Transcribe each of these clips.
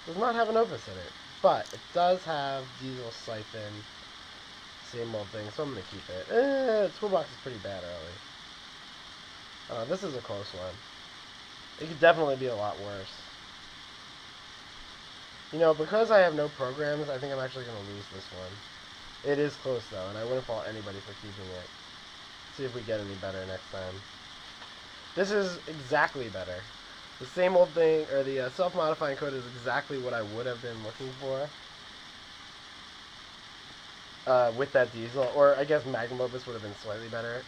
Does not have an Opus in it, but it does have Diesel Siphon. Same old thing, so I'm gonna keep it. Toolbox is pretty bad early. This is a close one. It could definitely be a lot worse. You know, because I have no programs, I think I'm actually gonna lose this one. It is close though, and I wouldn't fault anybody for keeping it. See if we get any better next time. This is exactly better. The same old thing, or the self-modifying code is exactly what I would have been looking for. With that diesel, or I guess Magnum Opus would have been slightly better.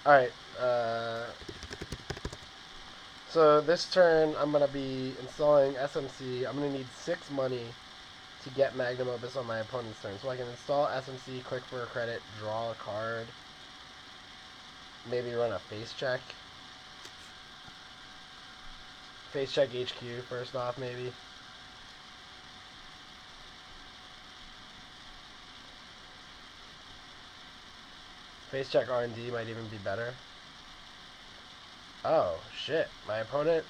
Alright, so this turn I'm going to be installing SMC. I'm going to need 6 money to get Magnum Opus on my opponent's turn. So I can install SMC, click for a credit, draw a card, maybe run a face check. Face check HQ first off, maybe. Face check R&D might even be better. Oh, shit. My opponent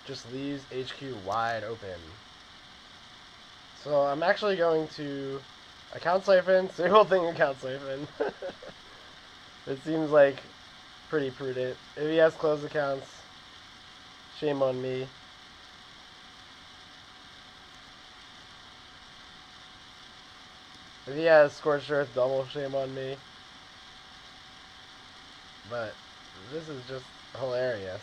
just leaves HQ wide open. So I'm actually going to account siphon, single thing account siphon. It seems like pretty prudent. If he has closed accounts, shame on me. If he has Scorched Earth, double shame on me. But this is just hilarious.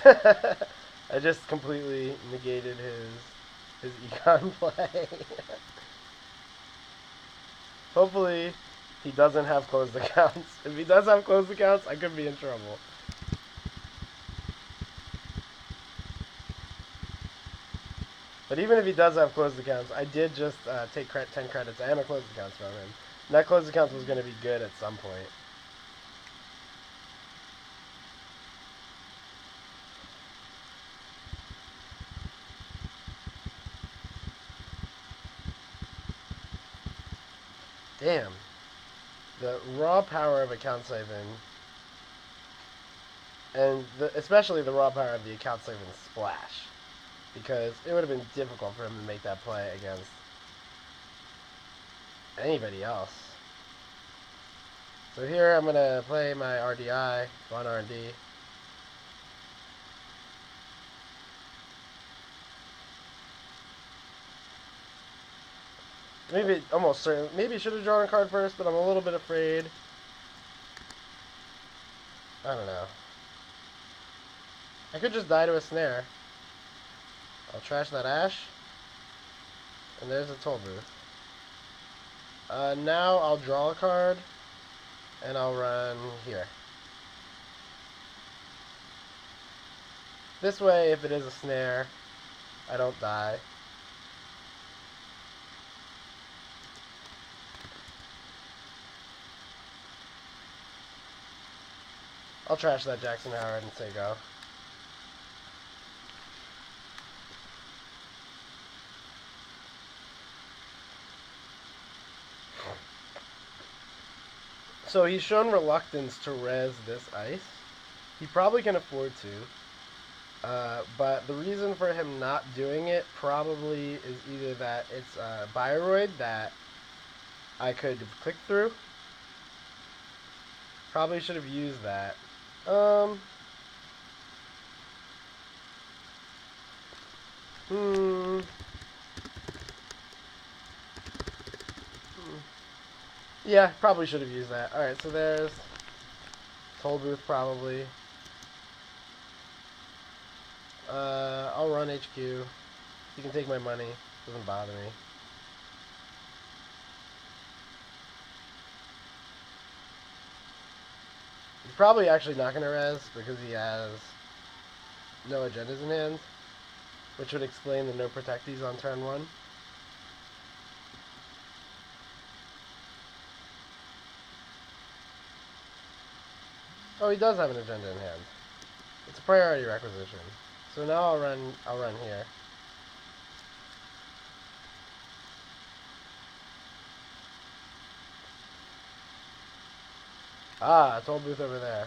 I just completely negated his econ play. Hopefully he doesn't have closed accounts. If he does have closed accounts, I could be in trouble. But even if he does have closed accounts, I did just take 10 credits and a closed accounts from him. And that closed accounts was going to be good at some point. Damn. The raw power of account siphon, and especially the raw power of the account siphon splash, because it would have been difficult for him to make that play against anybody else. So here I'm going to play my RDI, on R&D. Maybe, almost certain, maybe should have drawn a card first, but I'm a little bit afraid. I don't know. I could just die to a snare. I'll trash that ash. And there's a toll booth. Now I'll draw a card, and I'll run here. This way, if it is a snare, I don't die. I'll trash that Jackson Howard and say go. So he's shown reluctance to res this ice. He probably can afford to. But the reason for him not doing it probably is either that it's a Bioroid that I could click through. Probably should have used that. Yeah, probably should have used that. Alright, so there's toll booth probably. I'll run HQ. You can take my money. Doesn't bother me. He's probably actually not going to res because he has no agendas in hand, which would explain the no protectees on turn 1. Oh, he does have an agenda in hand. It's a priority requisition. So now I'll run here. Ah, toll booth over there.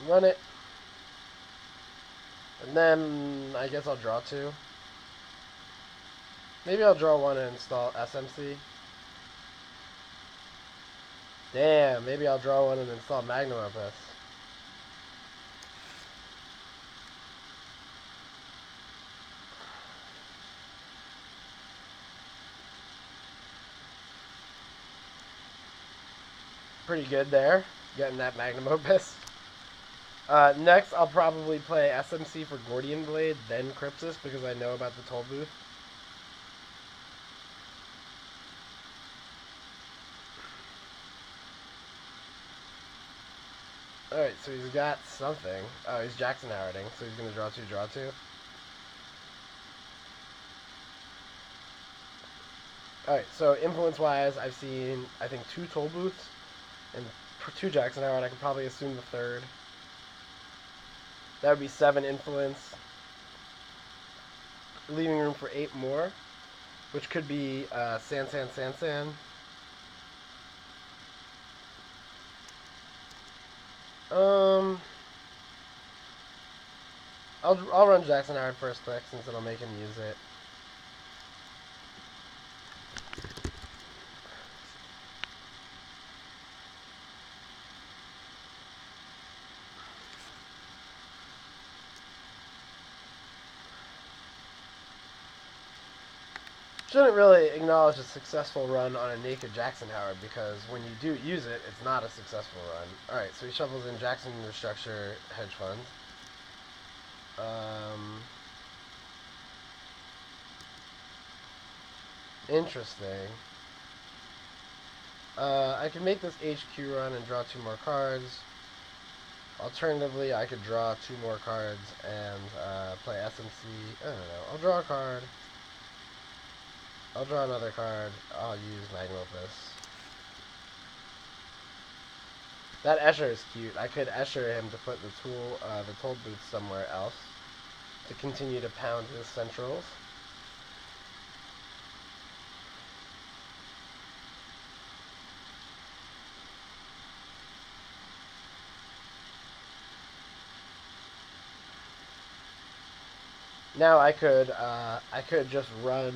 Run it. And then I guess I'll draw two. Maybe I'll draw one and install SMC. Damn, maybe I'll draw one and install Magnum Opus. Pretty good there, getting that Magnum Opus. Next, I'll probably play SMC for Gordian Blade, then Crypsis, because I know about the toll booth. Alright, so he's got something. Oh, he's Jackson Howarding, so he's going to draw two. Alright, so influence-wise, I've seen, I think, two toll booths, and two Jackson Howard. I could probably assume the third. That would be 7 influence, leaving room for 8 more, which could be San. I'll run Jackson Howard first click since it'll make him use it. Shouldn't really acknowledge a successful run on a naked Jackson Howard because when you do use it, it's not a successful run. Alright, so he shuffles in Jackson Restructure Hedge Fund. Interesting. I can make this HQ run and draw 2 more cards. Alternatively, I could draw 2 more cards and play SMC. I don't know. I'll draw a card. I'll draw another card. I'll use Magnum Opus. That Escher is cute. I could Escher him to put the toll booth somewhere else to continue to pound his centrals. Now I could just run.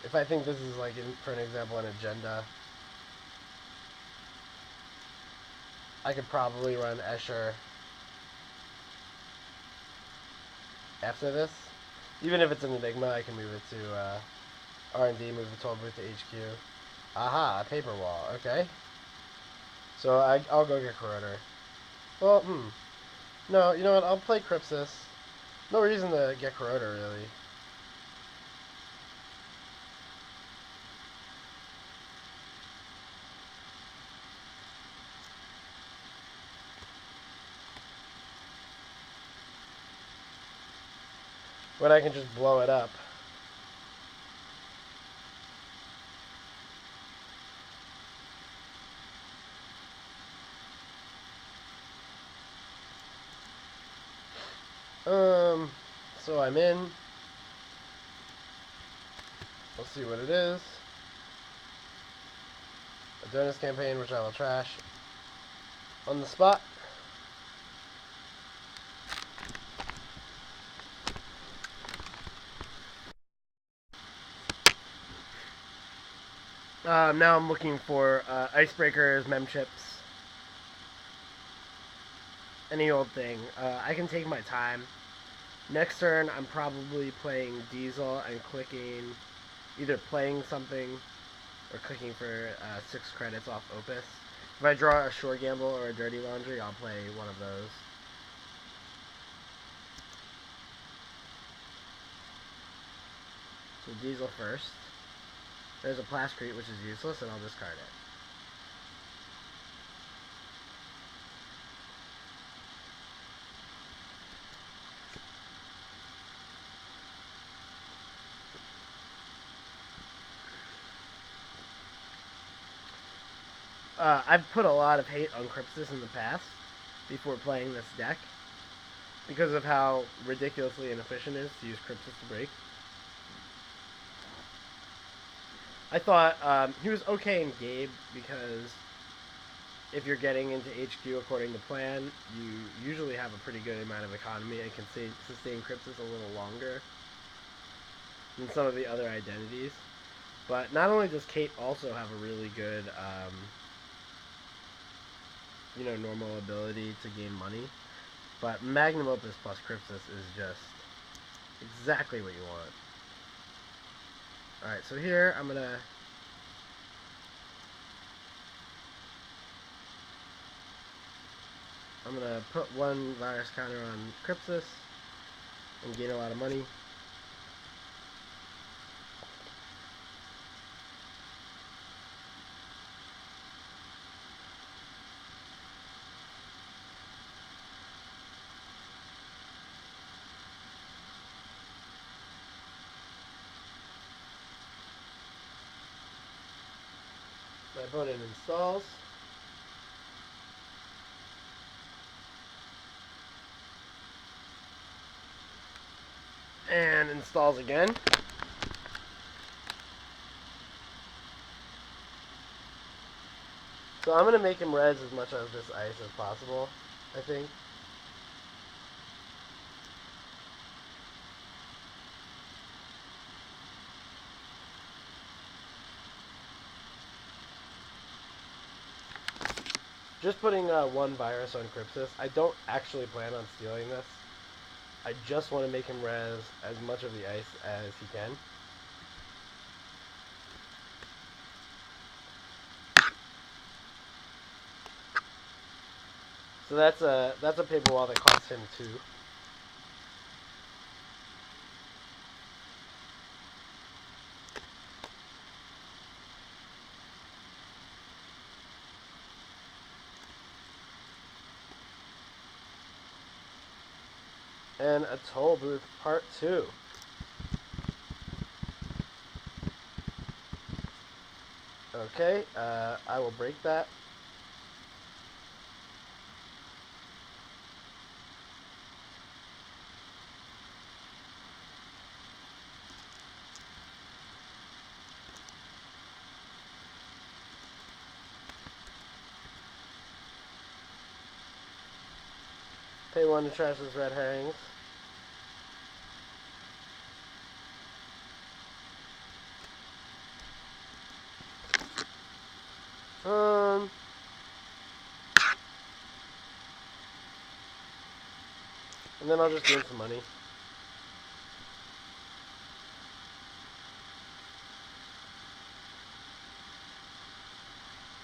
If I think this is like, for an example, an agenda, I could probably run Escher after this. Even if it's an Enigma, I can move it to R&D, move the toll booth to HQ. Aha, a paper wall. Okay. So I'll go get Corroder. Well, no, you know what? I'll play Crypsis. No reason to get Corroder, really. When I can just blow it up. So I'm in. Let's see what it is. Adonis campaign, which I will trash on the spot. Now I'm looking for icebreakers, mem chips, any old thing. I can take my time. Next turn, I'm probably playing Diesel and clicking, either playing something or clicking for 6 credits off Opus. If I draw a Shore Gamble or a Dirty Laundry, I'll play one of those. So Diesel first. There's a Plascrete, which is useless, and I'll discard it. I've put a lot of hate on Crypsis in the past before playing this deck because of how ridiculously inefficient it is to use Crypsis to break. I thought he was okay in Gabe because if you're getting into HQ according to plan, you usually have a pretty good amount of economy and can sustain Crypsis a little longer than some of the other identities. But not only does Kate also have a really good, normal ability to gain money, but Magnum Opus plus Crypsis is just exactly what you want. Alright, so here I'm gonna put one virus counter on Crypsis and gain a lot of money. My opponent installs. And installs again. So I'm going to make him res as much of this ice as possible, I think. Just putting one virus on Crypsis. I don't actually plan on stealing this. I just want to make him res as much of the ice as he can. So that's a paper wall that costs him 2. And a toll booth part 2. Okay, I will break that. Pay 1 to trash those red herrings. And then I'll just gain some money.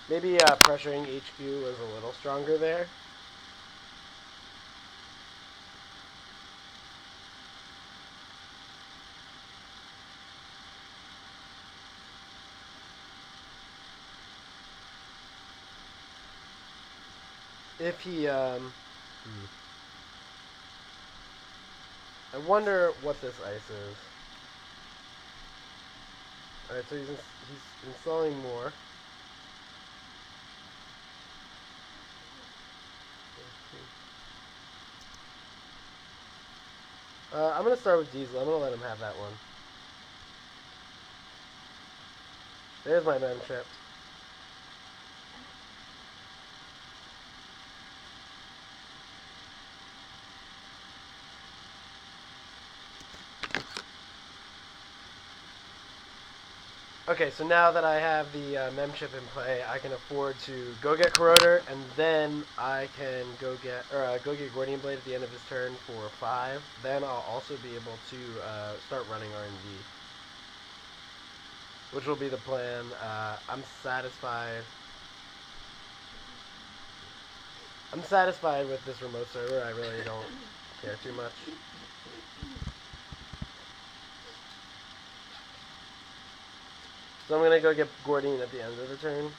Maybe pressuring HQ was a little stronger there. If he, I wonder what this ice is. Alright, so he's installing more. I'm going to start with Diesel. I'm going to let him have that one. There's my mem chip. Okay, so now that I have the mem chip in play, I can afford to go get Corroder, and then I can go get Gordian Blade at the end of his turn for 5. Then I'll also be able to start running R&D, which will be the plan. I'm satisfied. I'm satisfied with this remote server. I really don't care too much. So I'm going to go get Gordian at the end of the turn.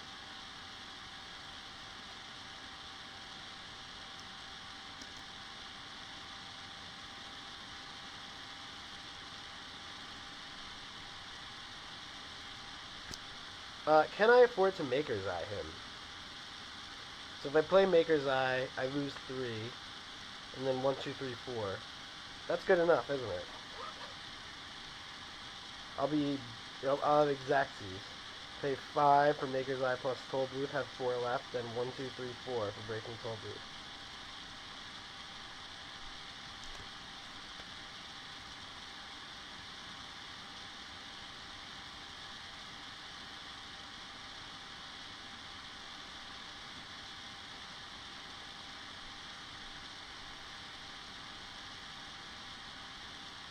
Can I afford to Maker's Eye him? So if I play Maker's Eye, I lose 3. And then 1, 2, 3, 4. That's good enough, isn't it? I'll be Yep, I'll have exactsies. Pay 5 for Maker's Eye plus Toll Booth, have 4 left, then 1, 2, 3, 4 for Breaking Toll Booth.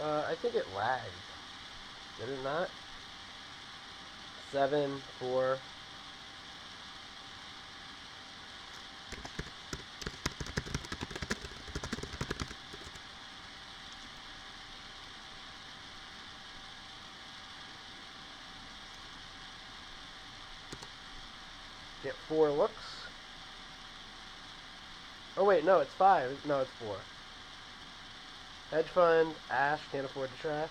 I think it lagged. Did it not? 7, 4. Get 4 looks. Oh wait, no, it's 5. No, it's 4. Hedge Fund, Ash, Can't Afford to Trash,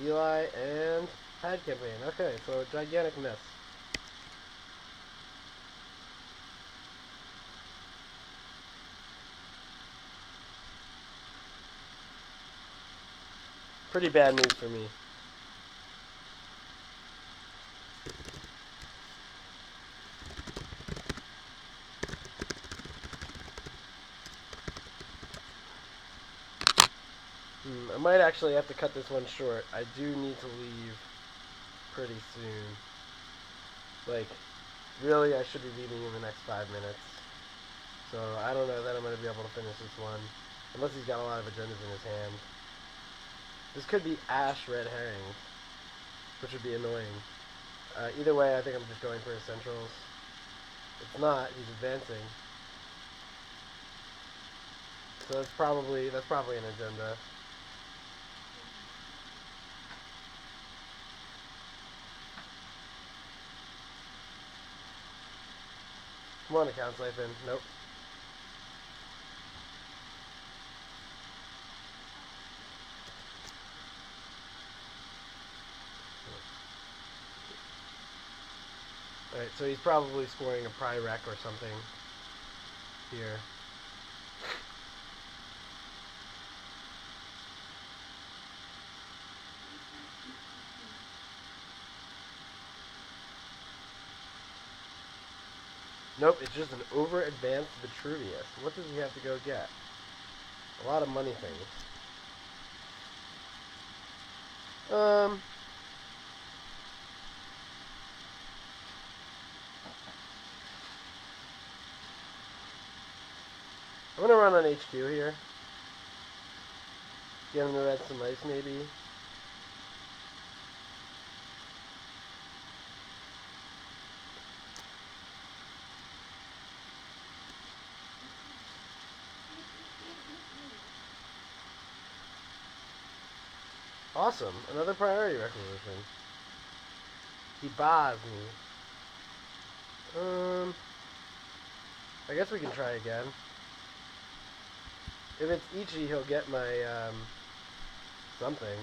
Eli, and Pad Campaign. Okay, so gigantic miss. Pretty bad news for me. I might actually have to cut this one short. I do need to leave pretty soon. Like, really, I should be leaving in the next 5 minutes. So I don't know that I'm going to be able to finish this one. Unless he's got a lot of agendas in his hand. This could be Ash Red Herring, which would be annoying. Either way, I think I'm just going for Essentials. It's not. He's advancing. So that's probably an agenda. Come on, account siphon. Nope. Alright, so he's probably scoring a Pyrec or something here. Nope, it's just an over-advanced Vitruvius. What does he have to go get? A lot of money things. I'm gonna run on HQ here. Get him to red some ice, maybe. Awesome, another priority requisition. He bars me. I guess we can try again. If it's Ichi, he'll get my, something.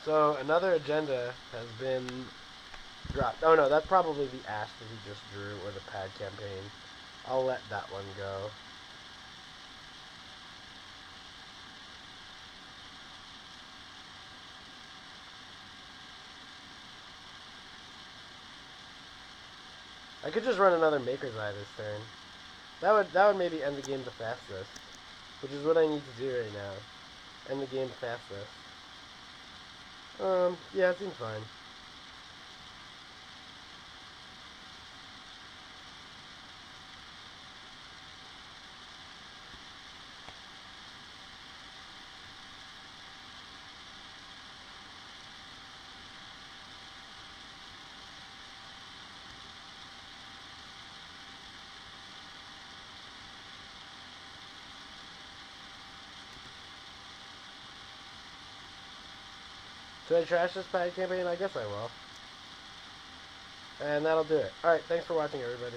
So another agenda has been dropped. Oh no, that's probably the Ash that he just drew, or the Pad Campaign. I'll let that one go. I could just run another Maker's Eye this turn. That would maybe end the game the fastest, which is what I need to do right now. End the game the fastest. Yeah, it seems fine. Should I trash this Pad Campaign? I guess I will. And that'll do it. Alright, thanks for watching, everybody.